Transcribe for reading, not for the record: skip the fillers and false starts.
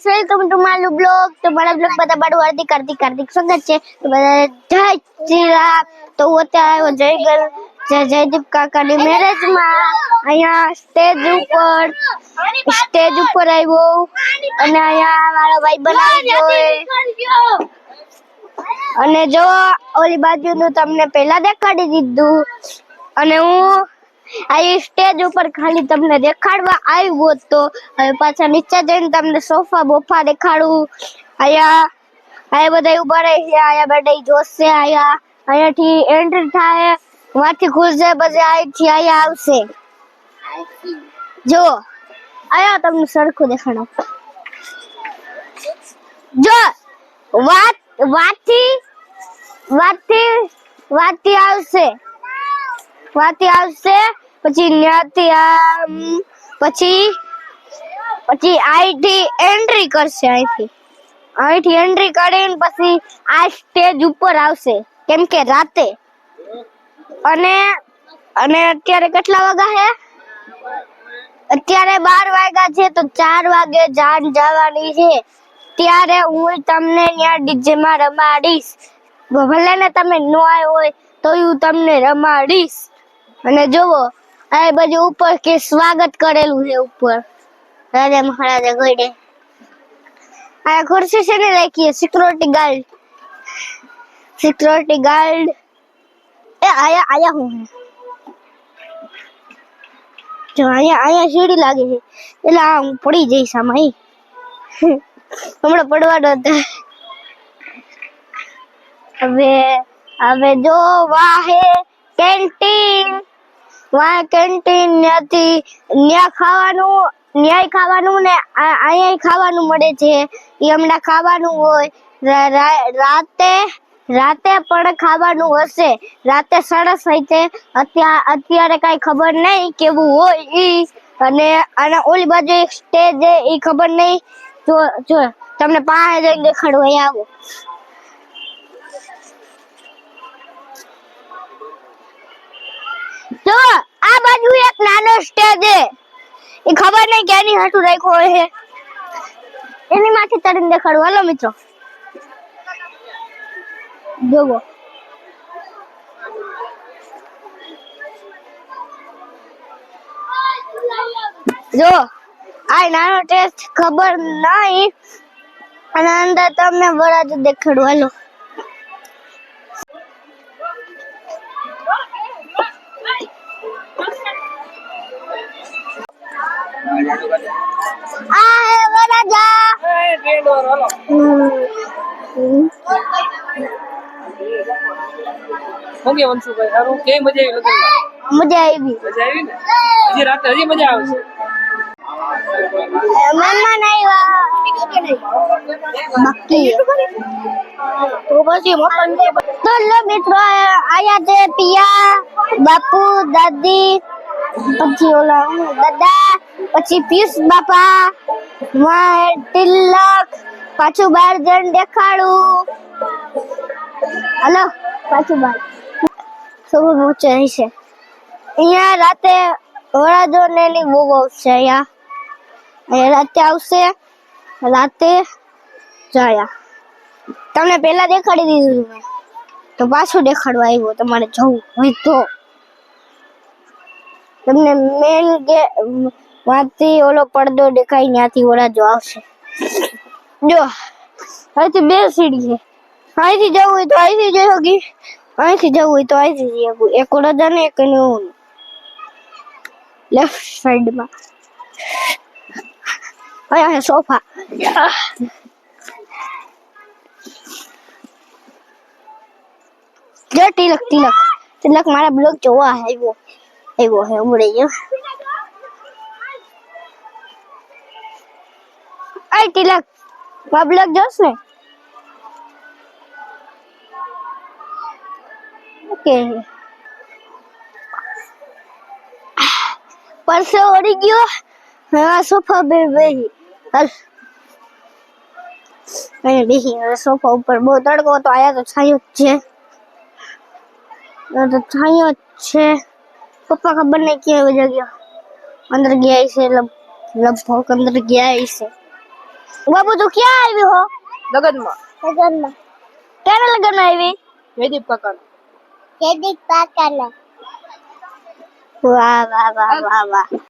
ગાइस, welcome to my blog. તો મારા blog બધા બડું હાર્દિક સ્વાગત છે। તો બધા જય શ્રી રામ। તો હું અત્યારે આવ્યો જયદીપ કાકાની મેરેજમાં। અહીંયા સ્ટેજ ઉપર આવ્યો અને અહીંયા મારો ભાઈ બનાવ્યો અને જો ઓલી બાજુનું તમને પહેલા દેખાડી દીધું અને હું આ સ્ટેજ ઉપર ખાલી તમને દેખાડવા આવ્યો તો હવે પાછા નીચે જઈને તમને સોફા બોફા દેખાડું। અહીંયા બધા ઉભા રહે છે, અહીંયા બધા જોશે, અહીંયાથી એન્ટ્રી થાય, વાથી ખુલશે, પછી અહીંથી અહીંયા આવશે। જો અહીંયા તમને સરખું દેખાડો, જો વાથી આવશે, પછી ન્યાથી આમ, પછી અહીંથી એન્ટ્રી કરશે, અહીંથી એન્ટ્રી કરીને પછી આ સ્ટેજ ઉપર આવશે, કેમ કે રાતે અને અત્યારે કેટલા વાગ્યા છે? અત્યારે 12 વાગ્યા છે। તો 4 વાગે જાન જવાની છે, ત્યારે હું તમને ત્યાં ડીજે માં રમાડીશ। ભલે ને તમે ન આવ્યો હોય તો હું તમને રમાડીશ। અને જોવો આ બાજુ ઉપર કે સ્વાગત કરેલું છે, ઉપર રાજા મહારાજા ગોડે આ ખુરશી છે ને રાખીએ, સિક્યોરિટી ગાર્ડ એ આયા હું જો અહીંયા સીડી લાગે છે, એટલે હું પડી જઈશ આમાં, હમણાં પડવાનો હતો। હવે જો વાહે કેન્ટીન, ન્યાય ખાવાનું ને અહીંયા ખાવાનું મળે છે। એ હમણાં ખાવાનું હોય, રાતે પણ ખાવાનું હશે, રાતે સરસ હોય છે। અત્યારે કઈ ખબર નહીં કેવું હોય ઈ, અને ઓલી બાજુ એક સ્ટેજ છે ઈ ખબર નહીં, જો તમને પાસે જઈને દેખાડું, અહીંયા આવો, જો આ બાજુ એક નાનો સ્ટેજ છે, એ ખબર નહીં કેની હાટું રાખ્યો હોય છે, એની માંથી ચડીને દેખાડું, હાલો મિત્રો જોવો, જો આ નાનો ટેસ્ટ ખબર નહીં, અને અંદર તમને વરાજો દેખાડું, હાલો આ હે વરાજા। ઓકે વંશુભાઈ, સારું કેવી મજા આવી? મજા આવી ને? હજી રાતે મજા આવશે। મહેમાન આવ્યા બાકી તો પછી તો લો મિત્રો આયા છે પિયા, બાપુ, દાદી, પછી ઓલા દાદા, પછી પિયુષ બાપા, તિલક, પાછું બહાર જઈને દેખાડું, હલો પાછું બહાર સૌ પહોંચે છે। અહીંયા રાતે વરાજો ને એની બહુ આવશે, અહીંયા રાતે આવશે, રાતે જાયા તમને પહેલા દેખાડી દીધું મેં, તો પાછું દેખાડવા આવ્યો, તમારે જવું હોય તો તમને મેન વાંચી ઓલો પડદો દેખાય, ત્યાંથી વરાજો આવશે। જો અહીંથી 2 સીડી છે, અહીંથી જવું હોય તો અહીંથી જઈ શકી, અહીંથી જવું હોય તો અહીંથી જઈ શકું, એક વરાજા ને એક લેફ્ટ સાઈડમાં અહીંયા સોફા। જો તિલક મારા બ્લોગ જોવા આવ્યો હે, ઉમડે ગયો, આય તિલક મારા બ્લોગ જોશ ને? ઓકે પરસે ઓડી ગયો, હા સોફા બેહી સોફા ઉપર બહુ તડકો તો આયા, તો છાયો જ છે, પપ્પા ખબર નહીં ક્યાં વજા ગયા, અંદર ગયા છે, લગભગ અંદર ગયા છે। બાબુ તું ક્યાં આવી હો? લગનમાં લગનમાં. ક્યારે લગન આવી? જયદીપ કાકા જયદીપ કાકાના. વાહ વાહ વાહ વાહ વાહ.